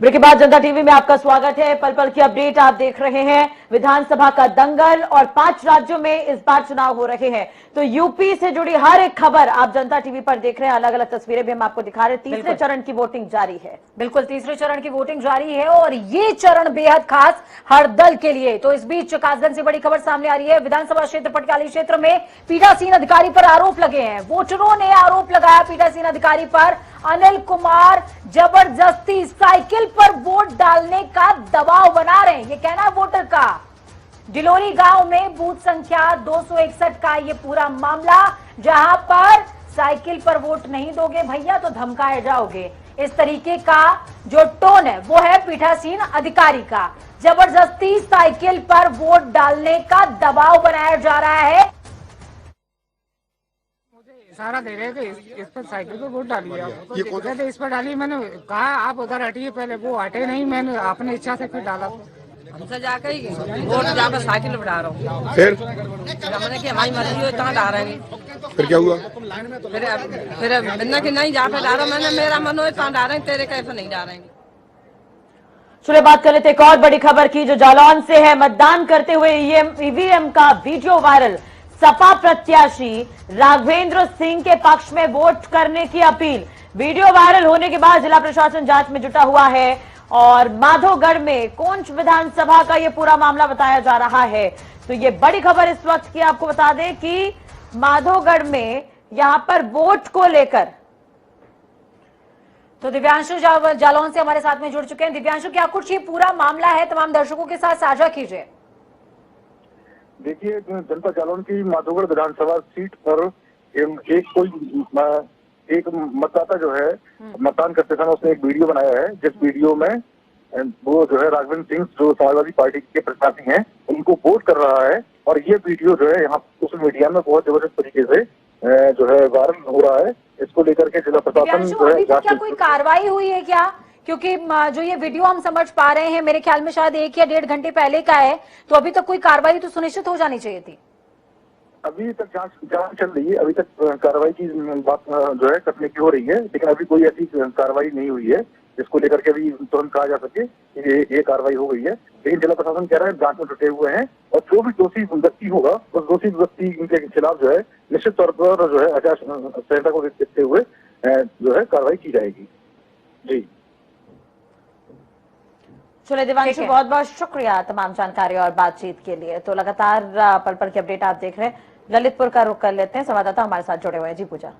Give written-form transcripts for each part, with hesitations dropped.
Break के बाद जनता TV में आपका स्वागत है। पल पल की अपडेट आप देख रहे हैं। विधानसभा का दंगल और 5 राज्यों में इस बार चुनाव हो रहे हैं, तो यूपी से जुड़ी हर एक खबर आप जनता टीवी पर देख रहे हैं। अलग अलग तस्वीरें भी हम आपको दिखा रहे हैं। तीसरे चरण की वोटिंग जारी है। बिल्कुल, तीसरे चरण की वोटिंग जारी है और ये चरण बेहद खास हर दल के लिए। तो इस बीच कासगंज से बड़ी खबर सामने आ रही है। विधानसभा क्षेत्र पटकाली क्षेत्र में पीठासीन अधिकारी पर आरोप लगे हैं। वोटरों ने आरोप लगाया पीठासीन अधिकारी पर। अनिल कुमार जबरदस्ती साइकिल पर वोट डालने का दबाव बना रहे हैं, ये कहना है वोटर का। डिलोरी गांव में बूथ संख्या 261 का ये पूरा मामला, जहां पर साइकिल पर वोट नहीं दोगे भैया तो धमकाए जाओगे, इस तरीके का जो टोन है वो है पीठासीन अधिकारी का। जबरदस्ती साइकिल पर वोट डालने का दबाव बनाया जा रहा है। इशारा दे रहे थे इस पर साइकिल पर वोट डालिए आप। ये कहते इस पर डालिए, मैंने कहा आप उधर हटिए, पहले वो हटे नहीं, मैंने अपने इच्छा से फिर डाला। हमसे जाकर ही वोट जहाँ पर साइकिल पर डाल रहा हूँ। फिर हमने कि हमारी मर्जी हो कहाँ डाल रहे हैं। फिर क्या हुआ? फिर बिना कि नहीं जहाँ पे डाल रहा, मैंने मेरा मन हो कहाँ डाल रहे हैं, तेरे कैसे नहीं डाल रहे हैं। चलिए बात कर लेते एक और बड़ी खबर की जो जालौन से है। मतदान करते हुए ईवीएम का वीडियो वायरल। सपा प्रत्याशी राघवेंद्र सिंह के पक्ष में वोट करने की अपील। वीडियो वायरल होने के बाद जिला प्रशासन जांच में जुटा हुआ है और माधोगढ़ में कोंच विधानसभा का यह पूरा मामला बताया जा रहा है। तो ये बड़ी खबर इस वक्त की आपको बता दें कि माधोगढ़ में यहां पर वोट को लेकर। तो दिव्यांशु जालौन से हमारे साथ में जुड़ चुके हैं। दिव्यांशु, क्या कुछ ये पूरा मामला है, तमाम दर्शकों के साथ साझा कीजिए। देखिए, जनता जालौन की माधोगढ़ विधानसभा सीट पर एक मतदाता जो है मतदान करते समय उसने एक वीडियो बनाया है, जिस वीडियो में वो जो है राघवेंद्र सिंह जो समाजवादी पार्टी के प्रत्याशी हैं उनको वोट कर रहा है। और ये वीडियो जो है यहाँ सोशल मीडिया में बहुत जबरदस्त तरीके से जो है वायरल हो रहा है। इसको लेकर के जिला प्रशासन जो है क्या कोई कार्रवाई हुई है क्या? क्योंकि जो ये वीडियो हम समझ पा रहे हैं मेरे ख्याल में शायद 1 या 1.5 घंटे पहले का है, तो अभी तक कोई कार्रवाई तो सुनिश्चित हो जानी चाहिए थी। अभी तक जांच चल रही है, अभी तक कार्रवाई की बात जो है करने की हो रही है, लेकिन अभी कोई ऐसी कार्रवाई नहीं हुई है जिसको लेकर के अभी तुरंत कहा जा सके कि ये कार्रवाई हो गई है। लेकिन जिला प्रशासन कह रहा है जांच में जुटे हुए हैं और जो भी दोषी व्यक्ति होगा उस दोषी व्यक्ति के खिलाफ जो है निश्चित तौर पर जो है आचार संहिता को देखते हुए जो है कार्रवाई की जाएगी। जी चलिए दिवांशु, बहुत बहुत शुक्रिया तमाम जानकारी और बातचीत के लिए। तो लगातार पल पल की अपडेट आप देख रहे हैं। ललितपुर का रुख कर लेते हैं, संवाददाता हमारे साथ जुड़े हुए हैं। जी पूजा।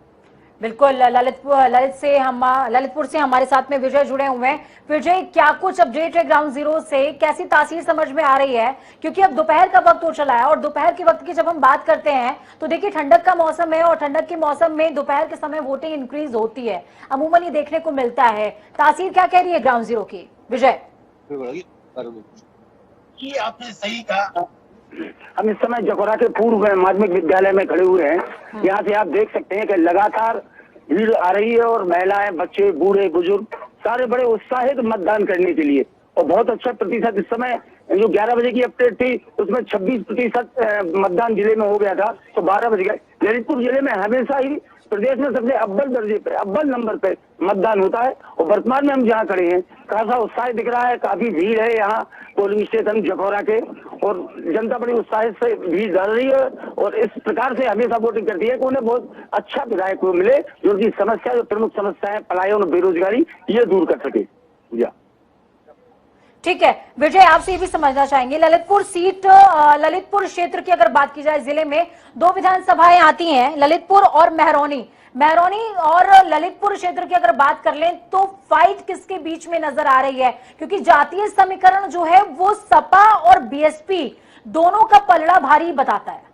बिल्कुल, ललितपुर से हमारे साथ में विजय जुड़े हुए हैं। विजय, क्या कुछ अपडेट है ग्राउंड जीरो से? कैसी तासीर समझ में आ रही है? क्योंकि अब दोपहर का वक्त हो चला है और दोपहर के वक्त की जब हम बात करते हैं तो देखिए ठंडक का मौसम है और ठंडक के मौसम में दोपहर के समय वोटिंग इंक्रीज होती है, अमूमन ये देखने को मिलता है। तासीर क्या कह रही है ग्राउंड जीरो की? विजय, ये आपने सही कहा। हम इस समय जकोरा के पूर्व माध्यमिक विद्यालय में खड़े हुए हैं। यहाँ से आप देख सकते हैं कि लगातार भीड़ आ रही है और महिलाएं, बच्चे, बूढ़े, बुजुर्ग सारे बड़े उत्साहित मतदान करने के लिए। और बहुत अच्छा प्रतिशत इस समय जो 11 बजे की अपडेट थी उसमें 26% मतदान जिले में हो गया था, तो 12 बज गए। ललितपुर जिले में हमेशा ही प्रदेश में सबसे अव्वल दर्जे पे, अव्वल नंबर पे मतदान होता है। और वर्तमान में हम जहाँ खड़े हैं खासा उत्साह दिख रहा है, काफी भीड़ है यहाँ पोलिंग स्टेशन जखौरा के, और जनता बड़ी उत्साह से भीड़ डाल रही है और इस प्रकार से हमेशा वोटिंग करती है कि उन्हें बहुत अच्छा विधायक को मिले जो उनकी समस्या, जो प्रमुख समस्या है पलायन और बेरोजगारी, ये दूर कर सके। ठीक है विजय, आपसे ये भी समझना चाहेंगे ललितपुर सीट, ललितपुर क्षेत्र की अगर बात की जाए, जिले में 2 विधानसभाएं आती हैं, ललितपुर और मेहरौनी और ललितपुर क्षेत्र की अगर बात कर लें तो फाइट किसके बीच में नजर आ रही है? क्योंकि जातीय समीकरण जो है वो सपा और बीएसपी दोनों का पलड़ा भारी बताता है।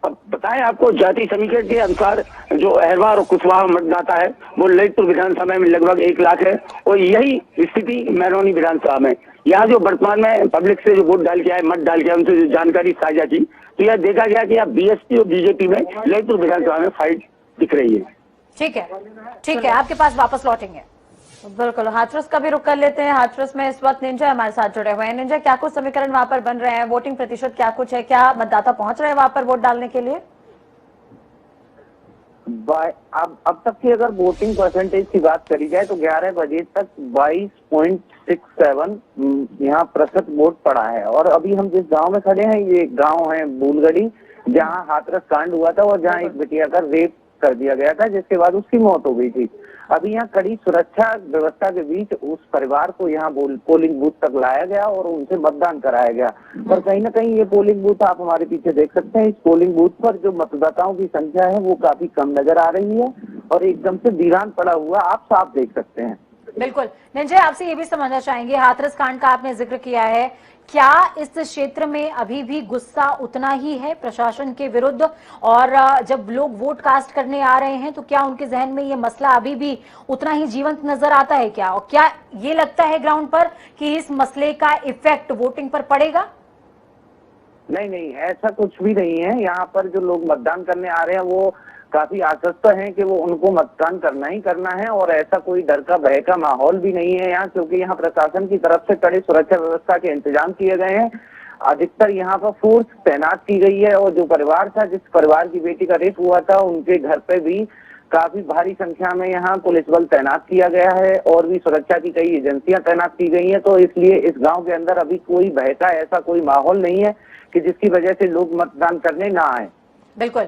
अब बताएं, आपको जाति समीकरण के अनुसार जो अहरवा और कुशवाहा मतदाता है वो ललितपुर विधानसभा में लगभग 1 लाख है और यही स्थिति मेहरौनी विधानसभा में। यहाँ जो वर्तमान में पब्लिक से जो वोट डाल के आए, मत डाल के आए, उनसे जो जानकारी साझा की तो यह देखा गया कि यहाँ बीएसपी और बीजेपी में ललितपुर विधानसभा में फाइट दिख रही है। ठीक है, आपके पास वापस लौटेंगे। बिल्कुल, हाथरस का भी रुख कर लेते हैं। हाथरस में इस वक्त निंजा हमारे साथ जुड़े हुए हैं। निंजा, क्या कुछ समीकरण वहां पर बन रहे हैं? वोटिंग प्रतिशत क्या कुछ है? क्या मतदाता पहुंच रहे हैं वहां पर वोट डालने के लिए? अब तक की अगर वोटिंग परसेंटेज की बात करी जाए तो 11 बजे तक 22.67 यहाँ प्रतिशत वोट पड़ा है। और अभी हम जिस गांव में खड़े हैं, ये गांव है बूलगढ़ी, जहां हाथरस कांड हुआ था और जहां एक बिटिया का रेप कर दिया गया था, जिसके बाद उसकी मौत हो गई थी। अभी यहाँ कड़ी सुरक्षा व्यवस्था के बीच उस परिवार को यहाँ पोलिंग बूथ तक लाया गया और उनसे मतदान कराया गया। पर कहीं ना कहीं ये पोलिंग बूथ आप हमारे पीछे देख सकते हैं, इस पोलिंग बूथ पर जो मतदाताओं की संख्या है वो काफी कम नजर आ रही है और एकदम से वीरान पड़ा हुआ आप साफ देख सकते हैं। बिल्कुल। निंजय, आपसे ये भी समझना चाहेंगे, हाथरस कांड का आपने जिक्र किया है, क्या इस क्षेत्र में अभी भी गुस्सा उतना ही है प्रशासन के विरुद्ध? और जब लोग वोट कास्ट करने आ रहे हैं तो क्या उनके जहन में ये मसला अभी भी उतना ही जीवंत नजर आता है क्या? और क्या ये लगता है ग्राउंड पर कि इस मसले का इफेक्ट वोटिंग पर पड़ेगा? नहीं, ऐसा कुछ भी नहीं है। यहाँ पर जो लोग मतदान करने आ रहे हैं वो काफी आश्वस्त हैं कि वो उनको मतदान करना ही करना है और ऐसा कोई डर का भय का माहौल भी नहीं है यहाँ, क्योंकि यहाँ प्रशासन की तरफ से कड़ी सुरक्षा व्यवस्था के इंतजाम किए गए हैं। अधिकतर यहाँ पर फोर्स तैनात की गई है और जो परिवार था, जिस परिवार की बेटी का रेप हुआ था, उनके घर पे भी काफी भारी संख्या में यहाँ पुलिस बल तैनात किया गया है और भी सुरक्षा की कई एजेंसियां तैनात की गई हैं। तो इसलिए इस गाँव के अंदर अभी कोई भय का ऐसा कोई माहौल नहीं है कि जिसकी वजह से लोग मतदान करने ना आए। बिल्कुल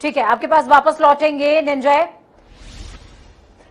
ठीक है, आपके पास वापस लौटेंगे निंजय।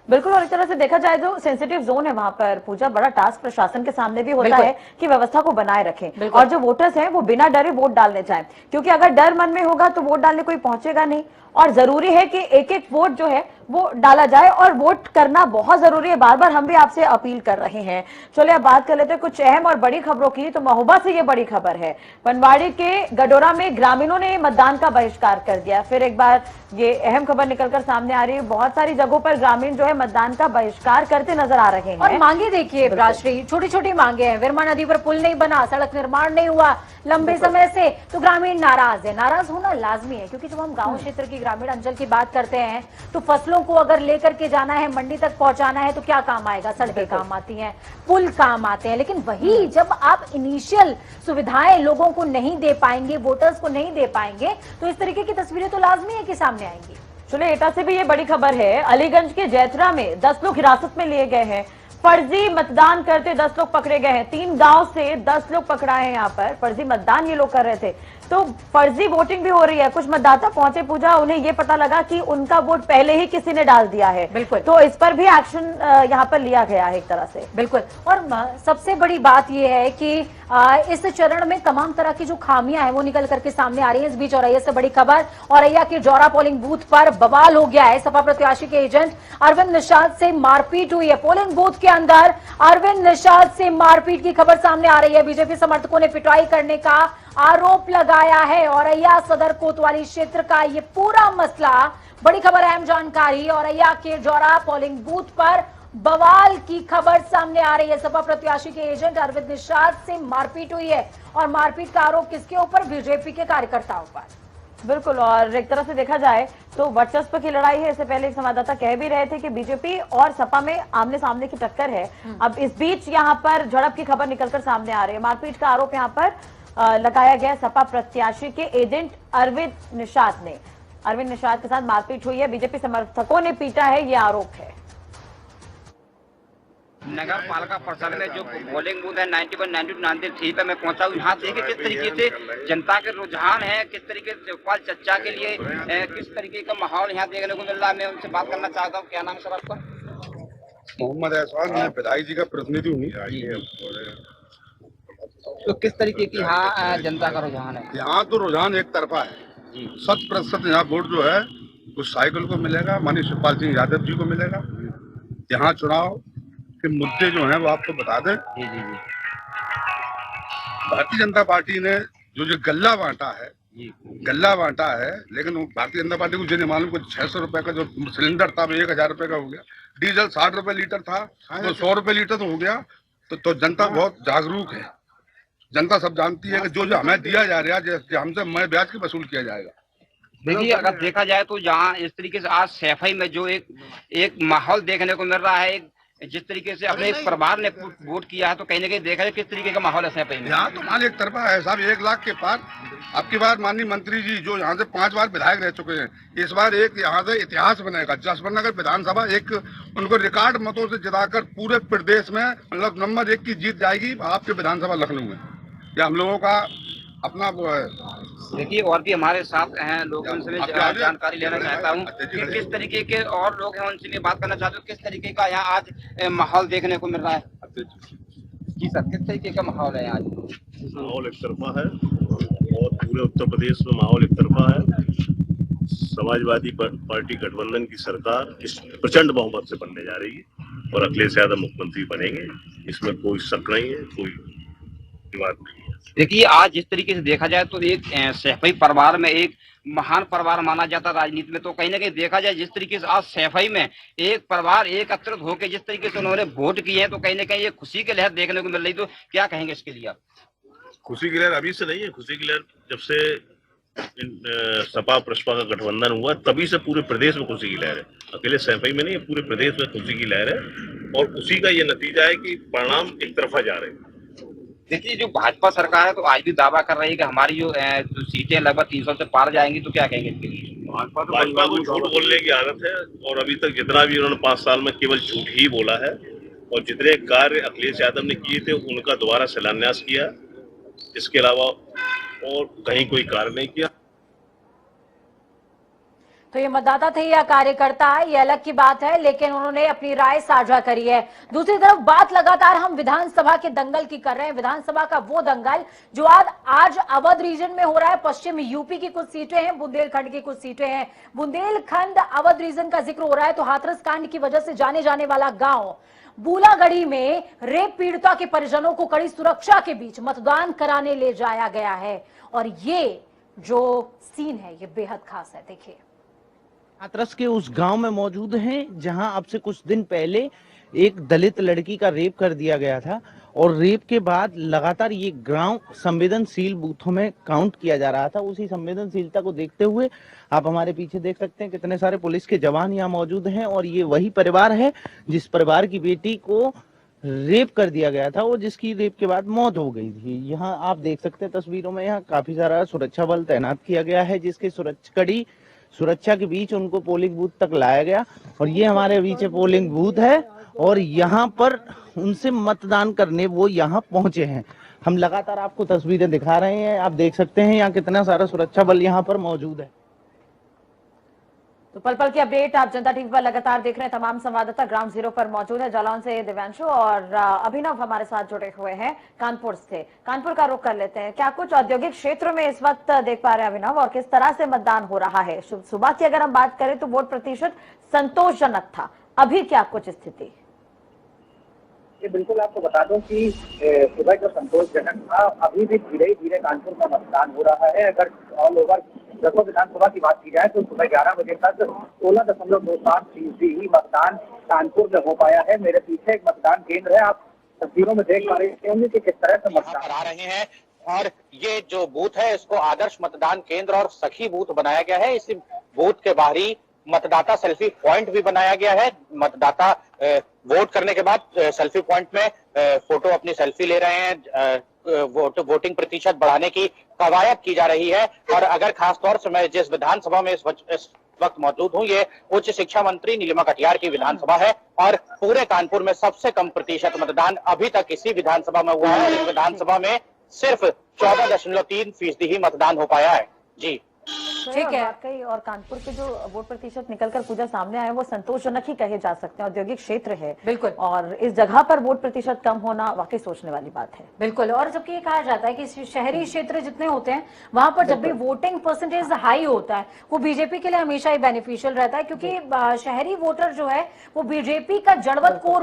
बिल्कुल, और एक तरह से देखा जाए तो सेंसिटिव जोन है वहां पर पूजा, बड़ा टास्क प्रशासन के सामने भी होता है कि व्यवस्था को बनाए रखें और जो वोटर्स हैं वो बिना डरे वोट डालने जाएं, क्योंकि अगर डर मन में होगा तो वोट डालने कोई पहुंचेगा नहीं। और जरूरी है कि एक एक वोट जो है वो डाला जाए और वोट करना बहुत जरूरी है। बार बार हम भी आपसे अपील कर रहे हैं। चलिए अब बात कर लेते हैं कुछ अहम और बड़ी खबरों की। तो महोबा से ये बड़ी खबर है, बनवाड़ी के गडोरा में ग्रामीणों ने मतदान का बहिष्कार कर दिया। फिर एक बार ये अहम खबर निकलकर सामने आ रही है, बहुत सारी जगहों पर ग्रामीण जो है मतदान का बहिष्कार करते नजर आ रहे हैं। और मांगे देखिए राष्ट्रीय, छोटी छोटी मांगे हैं। विरमा नदी पर पुल नहीं बना, सड़क निर्माण नहीं हुआ लंबे समय से, तो ग्रामीण नाराज है। नाराज होना लाजमी है, क्योंकि जब हम गांव क्षेत्र की ग्रामीण अंचल की बात करते हैं तो फसलों को अगर लेकर के जाना है, मंडी तक पहुंचाना है, तो क्या काम आएगा? सड़कें काम आती हैं, पुल काम आते हैं। लेकिन वही जब आप इनिशियल सुविधाएं लोगों को नहीं दे पाएंगे, वोटर्स को नहीं दे पाएंगे, तो इस तरीके की तस्वीरें तो लाजमी है कि सामने आएंगी। चलिए एटा से भी ये बड़ी खबर है, अलीगंज के जैतरा में 10 लोग हिरासत में लिए गए हैं। फर्जी मतदान करते 10 लोग पकड़े गए हैं। 3 गांव से 10 लोग पकड़ाए हैं। यहाँ पर फर्जी मतदान ये लोग कर रहे थे, तो फर्जी वोटिंग भी हो रही है। कुछ मतदाता पहुंचे पूजा, उन्हें ये पता लगा कि उनका वोट पहले ही किसी ने डाल दिया है। बिल्कुल, तो इस पर भी एक्शन यहाँ पर लिया गया है एक तरह से। बिल्कुल, और सबसे बड़ी बात यह है कि इस चरण में तमाम तरह की जो खामियां हैं वो निकल करके सामने आ रही है। इस बीच औरैया से बड़ी खबर, औरैया के जौरा पोलिंग बूथ पर बवाल हो गया है। सपा प्रत्याशी के एजेंट अरविंद निषाद से मारपीट हुई है। पोलिंग बूथ के अंदर अरविंद निषाद से मारपीट की खबर सामने आ रही है। बीजेपी समर्थकों ने पिटाई करने का आरोप लगाया है। औरैया सदर कोतवाली क्षेत्र का ये पूरा मसला, बड़ी खबर, अहम जानकारी। औरैया के जौरा पोलिंग बूथ पर बवाल की खबर सामने आ रही है। सपा प्रत्याशी के एजेंट अरविंद निषाद से मारपीट हुई है और मारपीट का आरोप किसके ऊपर? बीजेपी के कार्यकर्ताओं पर। बिल्कुल, और एक तरह से देखा जाए तो वर्चस्व की लड़ाई है। इससे पहले एक संवाददाता कह भी रहे थे कि बीजेपी और सपा में आमने सामने की टक्कर है। अब इस बीच यहाँ पर झड़प की खबर निकलकर सामने आ रही है। मारपीट का आरोप यहाँ पर लगाया गया सपा प्रत्याशी के एजेंट अरविंद निषाद ने। अरविंद निषाद के साथ मारपीट हुई है, बीजेपी समर्थकों ने पीटा है, ये आरोप है। नगर पालिका परिषद में जो पोलिंग बूथ है 91, 92, 93 पे मैं पहुंचा हूँ। यहाँ देखिए किस तरीके से जनता के रुझान है, किस तरीके से देवपाल चर्चा के लिए किस तरीके का माहौल यहाँ देखने को मिल रहा है। मैं उनसे बात करना चाहता हूँ। क्या नाम है सर आपका? मोहम्मद एहसान, मैं विधायक जी का प्रतिनिधि हूँ। तो किस तरीके की यहाँ जनता का रुझान है? यहाँ तो रुझान एक तरफा है। 100% यहाँ वोट जो है उस साइकिल को मिलेगा, माननीय शिवपाल सिंह यादव जी को मिलेगा। यहाँ चुनाव के मुद्दे जो हैं वो आपको बता दें। भारतीय जनता पार्टी ने जो गल्ला बांटा है, लेकिन भारतीय जनता पार्टी को जो नहीं मालूम, कुछ 600 रुपए का जो सिलेंडर था वो 1000 रुपए का हो गया। डीजल 60 रुपए लीटर था तो 100 रुपए लीटर तो हो गया। तो जनता बहुत जागरूक है। जनता सब जानती है कि जो हमें दिया जा रहा है हमसे मैं ब्याज की वसूल किया जाएगा। देखिए अगर देखा जाए तो जहाँ इस तरीके से आज सैफई में जो एक माहौल देखने को मिल रहा है, जिस तरीके से अपने एक परिवार ने वोट किया है, तो कहीं ना कहीं देखा जाए किस तरीके का माहौल है सैफई में। यहाँ तो मान एक तरफा है साहब, 1 लाख के पार। अब की बार माननीय मंत्री जी जो यहाँ से 5 बार विधायक रह चुके हैं, इस बार एक यहाँ से इतिहास बनेगा। जसवंतनगर विधानसभा एक उनको रिकॉर्ड मतों से जिताकर पूरे प्रदेश में मतलब नंबर 1 की जीत जाएगी आपके विधानसभा लखनऊ में। यह हम लोगों का अपना वो है। देखिए और भी हमारे साथ हैं लोग, उनसे मैं जानकारी लेना चाहता हूँ कि किस तरीके के और लोग हैं, उनसे मैं बात करना चाहता हूँ किस तरीके का यहाँ आज माहौल देखने को मिल रहा है। जी सर, किस तरीके का माहौल है आज? माहौल एक तरफा है और पूरे उत्तर प्रदेश में माहौल एक तरफा है। समाजवादी पार्टी गठबंधन की सरकार इस प्रचंड बहुमत से बनने जा रही है और अखिलेश यादव मुख्यमंत्री बनेंगे, इसमें कोई शक नहीं है, कोई बात नहीं है। देखिए आज जिस तरीके से देखा जाए तो एक सैफई परिवार में एक महान परिवार माना जाता राजनीति में, तो कहीं ना कहीं देखा जाए जिस तरीके से आज सैफई में एक परिवार एकत्रित होकर जिस तरीके से उन्होंने वोट किए हैं, तो कहीं ना कहीं ये खुशी की लहर देखने को मिल रही। तो क्या कहेंगे इसके लिए आप? खुशी की लहर अभी से नहीं है, खुशी की लहर जब से सपा प्रसपा का गठबंधन हुआ तभी से पूरे प्रदेश में खुशी की लहर है। अकेले सैफई में नहीं, पूरे प्रदेश में खुशी की लहर है और उसी का ये नतीजा है कि परिणाम एक तरफा जा रहे हैं। देखिए जो भाजपा सरकार है तो आज भी दावा कर रही है कि हमारी जो सीटें लगभग 300 से पार जाएंगी, तो क्या कहेंगे इसके लिए? भाजपा को झूठ बोलने की आदत है और अभी तक जितना भी उन्होंने 5 साल में केवल झूठ ही बोला है और जितने कार्य अखिलेश यादव ने किए थे उनका दोबारा शिलान्यास किया, इसके अलावा और कहीं कोई कार्य नहीं किया। तो ये मतदाता थे या कार्यकर्ता है ये अलग की बात है, लेकिन उन्होंने अपनी राय साझा करी है। दूसरी तरफ बात लगातार हम विधानसभा के दंगल की कर रहे हैं, विधानसभा का वो दंगल जो आज अवध रीजन में हो रहा है। पश्चिम यूपी की कुछ सीटें हैं, बुंदेलखंड की कुछ सीटें हैं। बुंदेलखंड अवध रीजन का जिक्र हो रहा है तो हाथरस कांड की वजह से जाने जाने वाला गांव बूलागढ़ी में रेप पीड़िता के परिजनों को कड़ी सुरक्षा के बीच मतदान कराने ले जाया गया है और ये जो सीन है ये बेहद खास है। देखिए हाथरस के उस गांव में मौजूद हैं जहां अब से कुछ दिन पहले एक दलित लड़की का रेप कर दिया गया था और रेप के बाद लगातार ये गांव संवेदनशील बूथों में काउंट किया जा रहा था। उसी संवेदनशीलता को देखते हुए आप हमारे पीछे देख सकते हैं कितने सारे पुलिस के जवान यहाँ मौजूद हैं और ये वही परिवार है जिस परिवार की बेटी को रेप कर दिया गया था और जिसकी रेप के बाद मौत हो गई थी। यहाँ आप देख सकते हैं तस्वीरों में, यहाँ काफी सारा सुरक्षा बल तैनात किया गया है जिसके कड़ी सुरक्षा के बीच उनको पोलिंग बूथ तक लाया गया और ये हमारे पीछे पोलिंग बूथ है और यहाँ पर उनसे मतदान करने वो यहाँ पहुंचे हैं। हम लगातार आपको तस्वीरें दिखा रहे हैं, आप देख सकते हैं यहाँ कितना सारा सुरक्षा बल यहाँ पर मौजूद है। तो पल पल की अपडेट आप जनता टीवी पर लगातार देख रहे हैं। तमाम संवाददाता ग्राउंड जीरो पर मौजूद है। जालौन से दिव्यांशु और अभिनव हमारे साथ जुड़े हुए हैं कानपुर से। कानपुर का रुख कर लेते हैं, क्या कुछ औद्योगिक क्षेत्र में इस वक्त देख पा रहे हैं अभिनव और किस तरह से मतदान हो रहा है? सुबह की अगर हम बात करें तो वोट प्रतिशत संतोषजनक था, अभी क्या कुछ स्थिति? ये बिल्कुल आपको बता दूं कि सुबह जो संतोषजनक था, अभी भी धीरे धीरे कानपुर का मतदान हो रहा है। अगर ऑल ओवर दसों विधानसभा की बात की जाए तो सुबह 11 बजे तक 16.27% ही मतदान कानपुर में हो पाया है। मेरे पीछे एक मतदान केंद्र है, आप तस्वीरों में देख पा रहे होंगे कि किस तरह से मतदान करा रहे हैं और ये जो बूथ है इसको आदर्श मतदान केंद्र और सखी बूथ बनाया गया है। इस बूथ के बाहरी मतदाता सेल्फी पॉइंट भी बनाया गया है। मतदाता वोट करने के बाद सेल्फी पॉइंट में फोटो अपनी सेल्फी ले रहे हैं। वोटिंग प्रतिशत बढ़ाने की कवायद की जा रही है और अगर खासतौर से मैं जिस विधानसभा में इस वक्त मौजूद हूं, ये उच्च शिक्षा मंत्री नीलिमा कटियार की विधानसभा है और पूरे कानपुर में सबसे कम प्रतिशत मतदान अभी तक इसी विधानसभा में हुआ है। इस विधानसभा में सिर्फ 14.3% ही मतदान हो पाया है। जी ठीक है, वाकई और कानपुर के जो वोट प्रतिशत निकलकर पूजा सामने आए वो संतोषजनक ही कहे जा सकते हैं। औद्योगिक क्षेत्र है बिल्कुल, और इस जगह पर वोट प्रतिशत कम होना वाकई सोचने वाली बात है। बिल्कुल, और जबकि ये कहा जाता है कि शहरी क्षेत्र जितने होते हैं वहां पर जब भी वोटिंग परसेंटेज हाई होता है वो बीजेपी के लिए हमेशा ही बेनिफिशियल रहता है, क्योंकि शहरी वोटर जो है वो बीजेपी का जड़वत कोर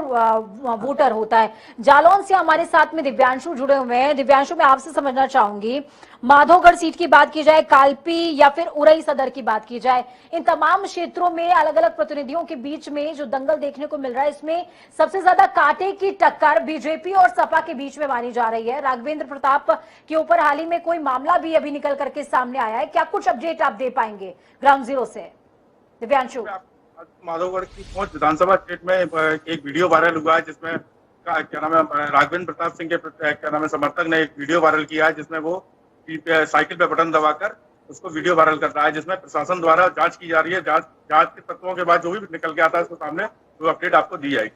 वोटर होता है। जालौन से हमारे साथ में दिव्यांशु जुड़े हुए हैं। दिव्यांशु, मैं आपसे समझना चाहूंगी, माधोगढ़ सीट की बात की जाए, कालपी या फिर उरई सदर की बात की जाए, इन तमाम क्षेत्रों में अलग अलग प्रतिनिधियों के बीच में जो दंगल देखने को मिल रहा है, इसमें सबसे ज्यादा कांटे की टक्कर बीजेपी और सपा के बीच में मानी जा रही है। राघवेंद्र प्रताप के ऊपर हाल ही में कोई मामला भी अभी निकल करके सामने आया है, क्या कुछ अपडेट आप दे पाएंगे ग्राउंड जीरो से? दिव्यांशु, माधवगढ़ की पहुंच विधानसभा क्षेत्र में एक वीडियो वायरल हुआ है जिसमें क्या नाम है राघवेंद्र प्रताप सिंह के क्या नाम है समर्थक ने एक वीडियो वायरल किया है जिसमें वो साइकिल पे बटन दबाकर उसको वीडियो वायरल कर रहा है, जिसमें प्रशासन द्वारा जांच की जा रही है। जांच के तत्वों के बाद जो भी निकल के आता है उसके सामने वो अपडेट आपको दी जाएगी।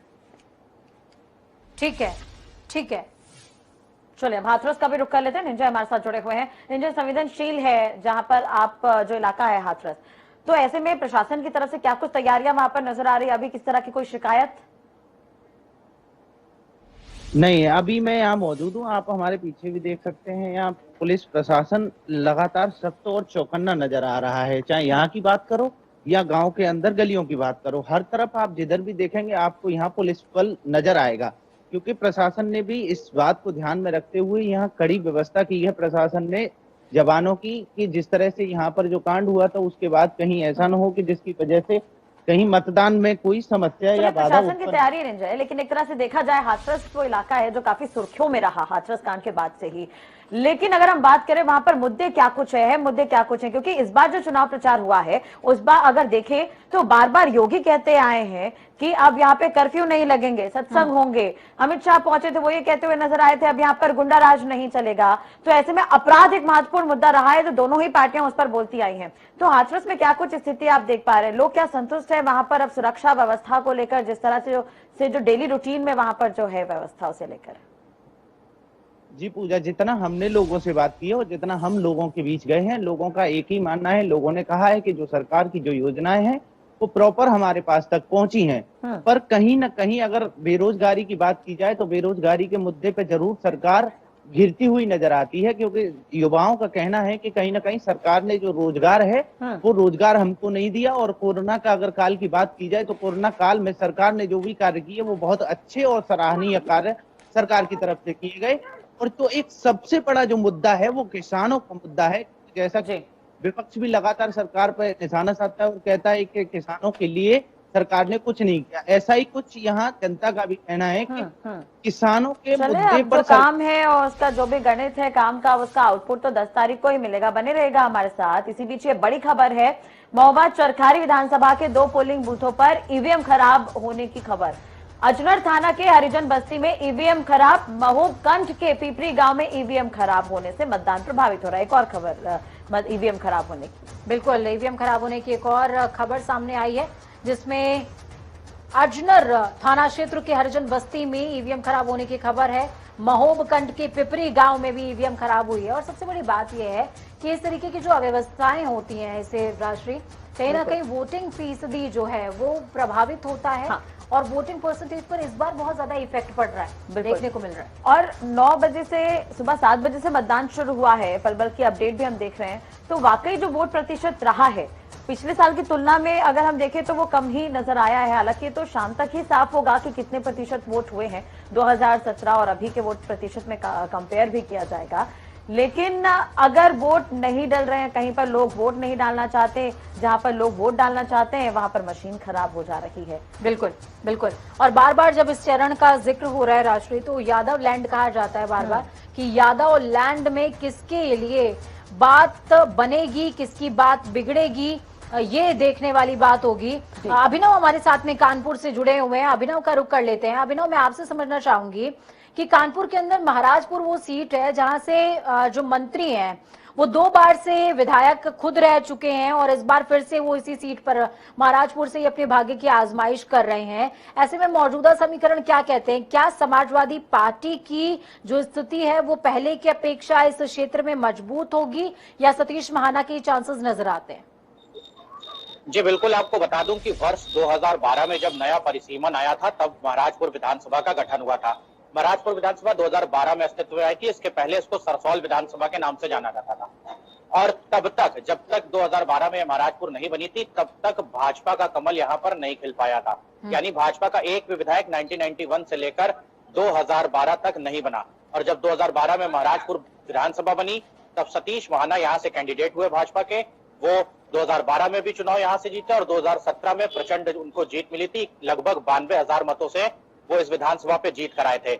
ठीक है, ठीक है, चलिए अब हाथरस का भी रुख कर लेते हैं। निंजा हमारे साथ जुड़े हुए हैं। निंजा, संवेदनशील है जहां पर आप जो इलाका है हाथरस, तो ऐसे में प्रशासन की तरफ से क्या कुछ तैयारियां वहां पर नजर आ रही है? अभी किस तरह की कोई शिकायत? नहीं, अभी मैं यहाँ मौजूद हूँ, आप हमारे पीछे भी देख सकते हैं। यहाँ पुलिस प्रशासन लगातार सख्त और चौकन्ना नजर आ रहा है। चाहे यहाँ की बात करो या गांव के अंदर गलियों की बात करो, हर तरफ आप जिधर भी देखेंगे आपको यहाँ पुलिस बल नजर आएगा, क्योंकि प्रशासन ने भी इस बात को ध्यान में रखते हुए यहाँ कड़ी व्यवस्था की है प्रशासन ने जवानों की, कि जिस तरह से यहाँ पर जो कांड हुआ था उसके बाद कहीं ऐसा न हो कि जिसकी वजह से कहीं मतदान में कोई समस्या या बाधा प्रशासन की तैयारी रह जाए। लेकिन एक तरह से देखा जाए हाथरस वो इलाका है जो काफी सुर्खियों में रहा हाथरस कांड के बाद से ही। लेकिन अगर हम बात करें वहां पर मुद्दे क्या कुछ है, मुद्दे क्या कुछ है, क्योंकि इस बार जो चुनाव प्रचार हुआ है उस बार अगर देखें तो बार बार योगी कहते आए हैं कि अब यहाँ पे कर्फ्यू नहीं लगेंगे, सत्संग होंगे। अमित शाह पहुंचे थे, वो ये कहते हुए नजर आए थे अब यहाँ पर गुंडाराज नहीं चलेगा। तो ऐसे में अपराध एक महत्वपूर्ण मुद्दा रहा है, तो दोनों ही पार्टियां उस पर बोलती आई हैं। तो हाथरस में क्या कुछ स्थिति आप देख पा रहे हैं? लोग क्या संतुष्ट है वहां पर अब सुरक्षा व्यवस्था को लेकर, जिस तरह से जो डेली रूटीन में वहां पर जो है व्यवस्था उसे लेकर? जी पूजा, जितना हमने लोगों से बात की है और जितना हम लोगों के बीच गए हैं, लोगों का एक ही मानना है। लोगों ने कहा है कि जो सरकार की जो योजनाएं हैं वो प्रॉपर हमारे पास तक पहुंची हैं। पर कहीं ना कहीं अगर बेरोजगारी की बात की जाए तो बेरोजगारी के मुद्दे पे जरूर सरकार घिरती हुई नजर आती है, क्योंकि युवाओं का कहना है कि कहीं ना कहीं सरकार ने जो रोजगार है वो रोजगार हमको नहीं दिया। और कोरोना का अगर काल की बात की जाए तो कोरोना काल में सरकार ने जो भी कार्य किए वो बहुत अच्छे और सराहनीय कार्य सरकार की तरफ से किए गए। और तो एक सबसे बड़ा जो मुद्दा है वो किसानों का मुद्दा है। जैसा कि विपक्ष भी लगातार सरकार पर निशाना साधता है और कहता है कि किसानों के लिए सरकार ने कुछ नहीं किया, ऐसा ही कुछ यहाँ जनता का भी कहना है कि किसानों के मुद्दे पर काम है और उसका जो भी गणित है काम का, उसका आउटपुट तो 10 तारीख को ही मिलेगा। बने रहेगा हमारे साथ। इसी बीच ये बड़ी खबर है, महोबा चरखारी विधानसभा के 2 पोलिंग बूथों पर ईवीएम खराब होने की खबर। अजनर थाना के हरिजन बस्ती में ईवीएम खराब, महोबकंठ के पिपरी गांव में ईवीएम खराब होने से मतदान प्रभावित हो रहा है। एक और खबर ईवीएम खराब होने की, बिल्कुल ईवीएम खराब होने की एक और खबर सामने आई है, जिसमें अजनर थाना क्षेत्र के हरिजन बस्ती में ईवीएम खराब होने की खबर है। महोबकंठ के पिपरी गांव में भी ईवीएम खराब हुई है। और सबसे बड़ी बात यह है कि इस तरीके की जो अव्यवस्थाएं होती हैं इसे राष्ट्रीय, कहीं ना कहीं वोटिंग फीसदी जो है वो प्रभावित होता है। और वोटिंग परसेंटेज पर इस बार बहुत ज्यादा इफेक्ट पड़ रहा है, देखने को मिल रहा है। और 9 बजे से सुबह 7 बजे से मतदान शुरू हुआ है, पल की अपडेट भी हम देख रहे हैं। तो वाकई जो वोट प्रतिशत रहा है पिछले साल की तुलना में अगर हम देखें तो वो कम ही नजर आया है। हालांकि तो शाम तक ही साफ होगा कि कितने प्रतिशत वोट हुए हैं 2017 और अभी के वोट प्रतिशत में कंपेयर भी किया जाएगा। लेकिन अगर वोट नहीं डल रहे हैं, कहीं पर लोग वोट नहीं डालना चाहते, जहां पर लोग वोट डालना चाहते हैं वहां पर मशीन खराब हो जा रही है। बिल्कुल बिल्कुल। और बार बार जब इस चरण का जिक्र हो रहा है राष्ट्रीय, तो यादव लैंड कहा जाता है बार बार कि यादव लैंड में किसके लिए बात बनेगी, किसकी बात बिगड़ेगी, ये देखने वाली बात होगी। अभिनव हमारे साथ में कानपुर से जुड़े हुए हैं, अभिनव का रुख कर लेते हैं। अभिनव, मैं आपसे समझना चाहूंगी कि कानपुर के अंदर महाराजपुर वो सीट है जहां से जो मंत्री हैं वो 2 बार से विधायक खुद रह चुके हैं और इस बार फिर से वो इसी सीट पर महाराजपुर से ही अपने भाग्य की आजमाइश कर रहे हैं। ऐसे में मौजूदा समीकरण क्या कहते हैं? क्या समाजवादी पार्टी की जो स्थिति है वो पहले की अपेक्षा इस क्षेत्र में मजबूत होगी या सतीश महाना के चांसेस नजर आते हैं? जी बिल्कुल, आपको बता दूं कि वर्ष 2012 में जब नया परिसीमन आया था तब महाराजपुर विधानसभा का गठन हुआ था। महाराजपुर विधानसभा 2012 में अस्तित्व में आई थी। इसके पहले इसको सरसौल विधानसभा के नाम से जाना जाता था। और तब तक, जब तक 2012 में महाराजपुर नहीं बनी थी, तब तक भाजपा का कमल यहाँ पर नहीं खिल पाया था। यानी भाजपा का एक भी विधायक 1991 से लेकर 2012 तक नहीं बना। और जब 2012 में महाराजपुर विधानसभा बनी तब सतीश महाना यहाँ से कैंडिडेट हुए भाजपा के। वो 2012 में भी चुनाव यहाँ से जीते और 2017 में प्रचंड उनको जीत मिली थी। लगभग 92,000 मतों से वो इस विधानसभा पे जीत कराए थे।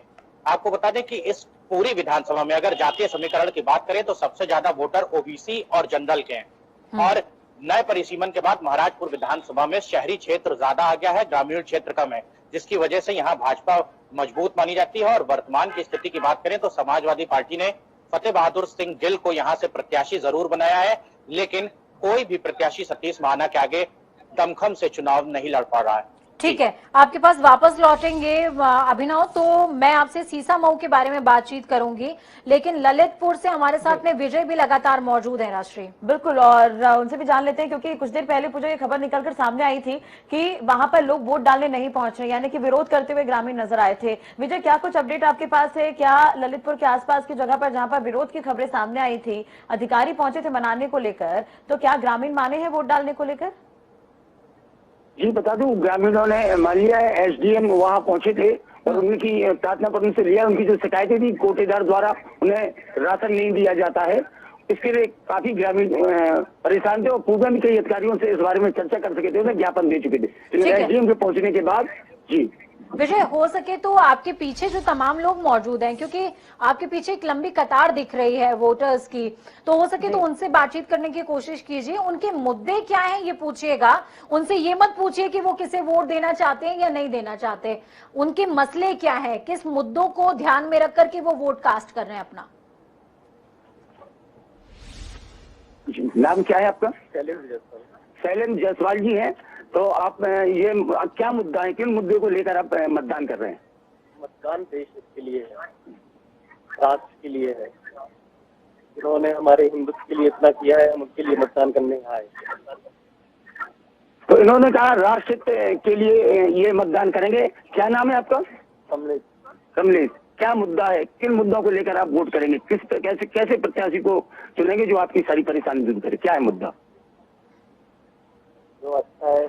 आपको बता दें कि इस पूरी विधानसभा में अगर जातीय समीकरण की बात करें तो सबसे ज्यादा वोटर ओबीसी और जनरल के हैं। और नए परिसीमन के बाद महाराजपुर विधानसभा में शहरी क्षेत्र ज्यादा आ गया है, ग्रामीण क्षेत्र कम है, जिसकी वजह से यहाँ भाजपा मजबूत मानी जाती है। और वर्तमान की स्थिति की बात करें तो समाजवादी पार्टी ने फतेह बहादुर सिंह गिल को यहाँ से प्रत्याशी जरूर बनाया है, लेकिन कोई भी प्रत्याशी सतीश महाना के आगे दमखम से चुनाव नहीं लड़ पा रहा है। ठीक है, आपके पास वापस लौटेंगे अभिनव, तो मैं आपसे सीसामऊ के बारे में बातचीत करूंगी, लेकिन ललितपुर से हमारे साथ में विजय भी लगातार मौजूद है राष्ट्रीय। बिल्कुल, और उनसे भी जान लेते हैं, क्योंकि कुछ देर पहले पूजा ये खबर निकलकर सामने आई थी कि वहां पर लोग वोट डालने नहीं पहुंच रहे, यानी कि विरोध करते हुए ग्रामीण नजर आए थे। विजय, क्या कुछ अपडेट आपके पास है? क्या ललितपुर के आसपास की जगह पर जहां पर विरोध की खबरें सामने आई थी, अधिकारी पहुंचे थे मनाने को लेकर, तो क्या ग्रामीण माने हैं वोट डालने को लेकर? जी बता दूं, ग्रामीणों ने मान लिया है, एसडीएम वहां पहुंचे थे और उनकी प्रार्थना पत्र से लिया। उनकी जो शिकायतें थी, कोटेदार द्वारा उन्हें राशन नहीं दिया जाता है, इसके लिए काफी ग्रामीण परेशान थे और पूर्व में कई अधिकारियों से इस बारे में चर्चा कर सके थे, उन्हें ज्ञापन दे चुके थे। लेकिन एसडीएम के पहुंचने के बाद जी विजय, हो सके तो आपके पीछे जो तमाम लोग मौजूद हैं, क्योंकि आपके पीछे एक लंबी कतार दिख रही है वोटर्स की, तो हो सके तो उनसे बातचीत करने की कोशिश कीजिए। उनके मुद्दे क्या हैं ये पूछिएगा, उनसे ये मत पूछिए कि वो किसे वोट देना चाहते हैं या नहीं देना चाहते। उनके मसले क्या है, किस मुद्दों को ध्यान में रख करके वो वोट कास्ट कर रहे हैं अपना। नाम क्या है आपका? शैलेंद्र जायसवाल जी हैं। तो आप ये क्या मुद्दा है, किन मुद्दे को लेकर आप मतदान कर रहे हैं? मतदान देश के लिए है, राष्ट्र के लिए है। इन्होंने हमारे हिंदुत्व के लिए इतना किया है, हम उनके लिए मतदान करने आए। तो इन्होंने कहा राष्ट्र के लिए ये मतदान करेंगे। क्या नाम है आपका? कमलेश। कमलेश, क्या मुद्दा है, किन मुद्दों को लेकर आप वोट करेंगे, कैसे प्रत्याशी को चुनेंगे जो आपकी सारी परेशानी दूर करे? क्या है मुद्दा? जो अच्छा है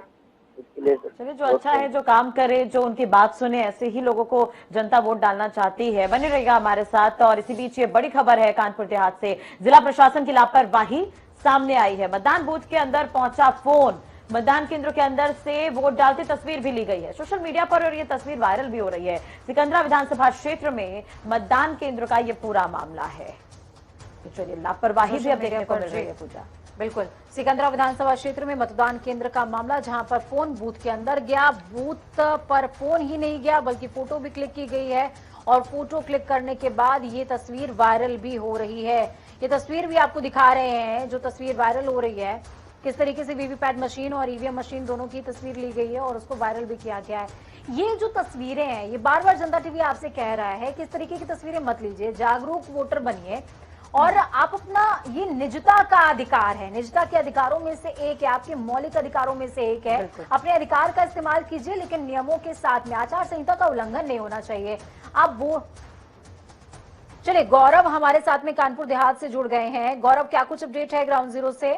चलिए, जो अच्छा है, जो काम करे, जो उनकी बात सुने, ऐसे ही लोगों को जनता वोट डालना चाहती है। बने रहिएगा हमारे साथ। और इसी बीच ये बड़ी खबर है कानपुर देहात से, जिला प्रशासन की लापरवाही सामने आई है। मतदान बूथ के अंदर पहुंचा फोन, मतदान केंद्र के अंदर से वोट डालती तस्वीर भी ली गई है सोशल मीडिया पर, और ये तस्वीर वायरल भी हो रही है। सिकंदरा विधानसभा क्षेत्र में मतदान केंद्र का ये पूरा मामला है। तो चलिए, लापरवाही भी अब देखने को मिल रही है पूजा। बिल्कुल, सिकंदरा विधानसभा क्षेत्र में मतदान केंद्र का मामला, जहां पर फोन बूथ के अंदर गया, बूथ पर फोन ही नहीं गया बल्कि फोटो भी क्लिक की गई है, और फोटो क्लिक करने के बाद ये तस्वीर वायरल भी हो रही है। ये तस्वीर भी आपको दिखा रहे हैं, जो तस्वीर वायरल हो रही है, किस तरीके से वीवीपैट मशीन और ईवीएम मशीन दोनों की तस्वीर ली गई है और उसको वायरल भी किया गया है। ये जो तस्वीरें हैं, ये बार बार जनता टीवी आपसे कह रहा है कि इस तरीके की तस्वीरें मत लीजिए, जागरूक वोटर बनिए, और आप अपना, ये निजता का अधिकार है, निजता के अधिकारों में से एक है, आपके मौलिक अधिकारों में से एक है। अपने अधिकार का इस्तेमाल कीजिए, लेकिन नियमों के साथ में, आचार संहिता का उल्लंघन नहीं होना चाहिए। आप वो चलिए, गौरव हमारे साथ में कानपुर देहात से जुड़ गए हैं। गौरव, क्या कुछ अपडेट है ग्राउंड जीरो से?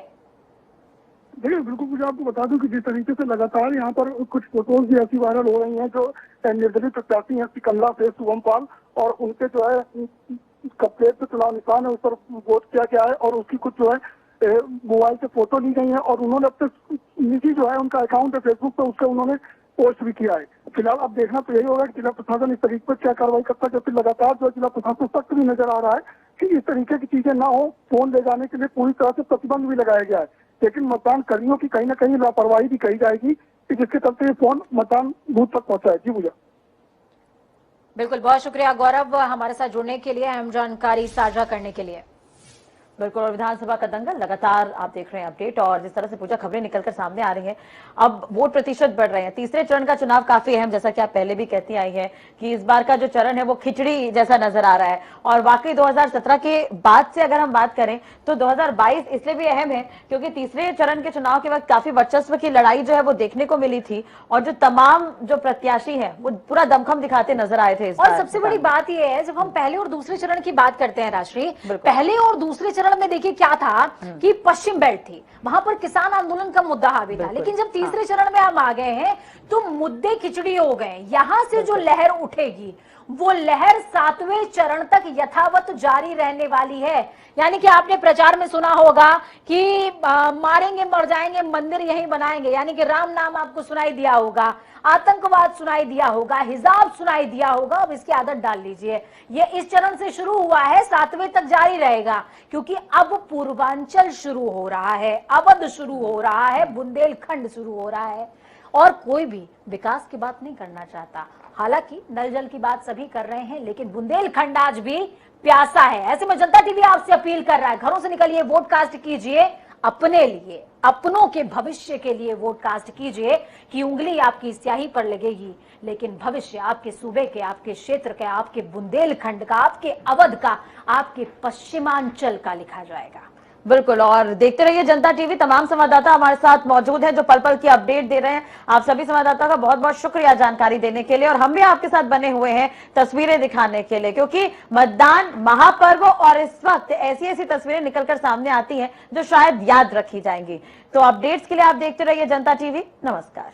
देखिए, बिल्कुल मुझे आपको बता दूं कि जिस तरीके से लगातार यहाँ पर कुछ फोटोज भी ऐसी वायरल हो रही हैं, जो निर्दलीय प्रत्याशी हैं सिकंदरा से शुभम पाल, और उनके जो है कपड़े पे चुनाव निशान है, उस पर वोट किया गया है, और उसकी कुछ जो है मोबाइल से फोटो ली गई है, और उन्होंने अब तक निजी जो है उनका अकाउंट है फेसबुक पे, उससे उन्होंने पोस्ट भी किया है। फिलहाल अब देखना तो यही होगा कि जिला प्रशासन इस तरीके पर क्या कार्रवाई करता है, जबकि लगातार जो जिला प्रशासन सख्त भी नजर आ रहा है कि इस तरीके की चीजें ना हो। फोन ले जाने के लिए पूरी तरह से प्रतिबंध भी लगाया गया है, लेकिन मतदान कर्मियों की कहीं ना कहीं लापरवाही भी कही जाएगी कि जिसके चलते ये फोन मतदान बूथ तक पहुंचा है। जी भैया। बिल्कुल, बहुत शुक्रिया गौरव हमारे साथ जुड़ने के लिए, अहम जानकारी साझा करने के लिए। बिल्कुल, और विधानसभा का दंगल लगातार आप देख रहे हैं अपडेट, और जिस तरह से पूजा खबरें निकलकर सामने आ रही हैं, अब वोट प्रतिशत बढ़ रहे हैं। तीसरे चरण का चुनाव काफी अहम, जैसा कि आप पहले भी कहती आई हैं कि इस बार का जो चरण है वो खिचड़ी जैसा नजर आ रहा है। और वाकई 2017 के बाद से अगर हम बात करें तो 2022 इसलिए भी अहम है क्योंकि तीसरे चरण के चुनाव के वक्त काफी वर्चस्व की लड़ाई जो है वो देखने को मिली थी, और जो तमाम जो प्रत्याशी है वो पूरा दमखम दिखाते नजर आए थे। और सबसे बड़ी बात यह है, जब हम पहले और दूसरे चरण की बात करते हैं राष्ट्रीय, पहले और दूसरे चरण में देखिए क्या था कि पश्चिम बेल्ट थी, वहां पर किसान आंदोलन का मुद्दा हावी था, लेकिन जब तीसरे चरण में हम आ गए हैं तो मुद्दे खिचड़ी हो गए। यहां से जो लहर उठेगी वो लहर 7वें चरण तक यथावत जारी रहने वाली है। यानी कि आपने प्रचार में सुना होगा कि मारेंगे मर जाएंगे मंदिर यहीं बनाएंगे, यानी कि राम नाम आपको सुनाई दिया होगा। आतंकवाद सुनाई दिया होगा, हिजाब सुनाई दिया होगा। अब इसकी आदत डाल लीजिए। ये इस चरण से शुरू हुआ है, 7वें तक जारी रहेगा, क्योंकि अब पूर्वांचल शुरू हो रहा है, अवध शुरू हो रहा है, बुंदेलखंड शुरू हो रहा है, और कोई भी विकास की बात नहीं करना चाहता। हालांकि नल जल की बात सभी कर रहे हैं, लेकिन बुंदेलखंड आज भी प्यासा है। ऐसे में जनता टीवी आपसे अपील कर रहा है, घरों से निकलिए, वोट कास्ट कीजिए, अपने लिए, अपनों के भविष्य के लिए वोट कास्ट कीजिए कि उंगली आपकी स्याही पर लगेगी, लेकिन भविष्य आपके सूबे के, आपके क्षेत्र के, आपके बुंदेलखंड का, आपके अवध का, आपके पश्चिमांचल का लिखा जाएगा। बिल्कुल, और देखते रहिए जनता टीवी। तमाम संवाददाता हमारे साथ मौजूद हैं जो पल पल की अपडेट दे रहे हैं। आप सभी संवाददाता का बहुत बहुत शुक्रिया जानकारी देने के लिए, और हम भी आपके साथ बने हुए हैं तस्वीरें दिखाने के लिए, क्योंकि मतदान महापर्व और इस वक्त ऐसी ऐसी तस्वीरें निकलकर सामने आती हैं जो शायद याद रखी जाएंगी। तो अपडेट्स के लिए आप देखते रहिए जनता टीवी। नमस्कार।